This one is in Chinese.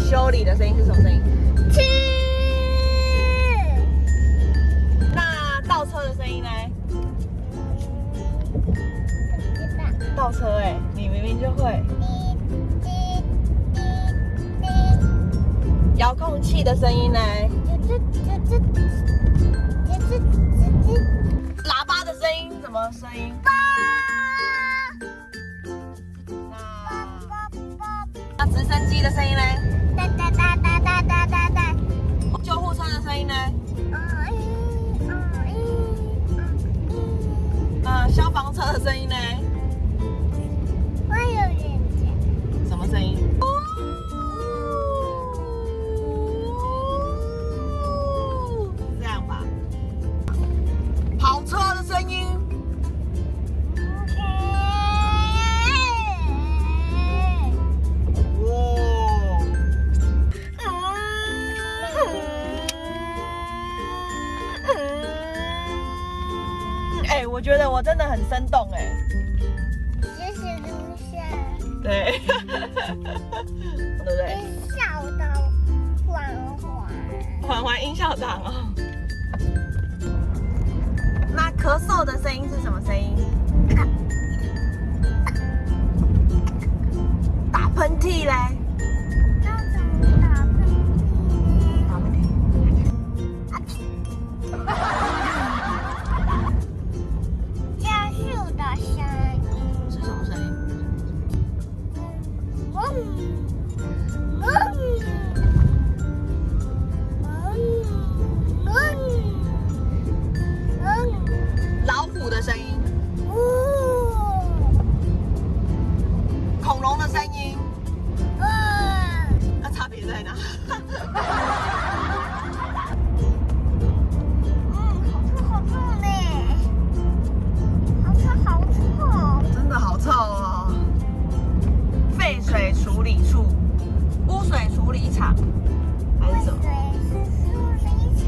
修理的声音是什么声音？吃。那倒车的声音呢？不知道。倒车哎、你明明就会。遥控器的声音呢？喇叭的声音什么声音？那直升机的声音呢？哒哒哒哒哒哒哒哒。救护车的声音呢？消防车的声音呢？我有人讲。什么声音？这样吧。跑车的声音。哎，我觉得我真的很生动哎。这是录像。对，对不对？音效的缓缓。缓缓音效档哦。那咳嗽的声音是什么声音？打喷嚏嘞？那怎么打喷嚏？打喷嚏。加速的声音。是什么声音？老虎的声音。恐龙的声音。那差别在哪？好臭呢！好臭！真的好臭哦！废水处理处、污水处理厂还是什么？水是处理厂。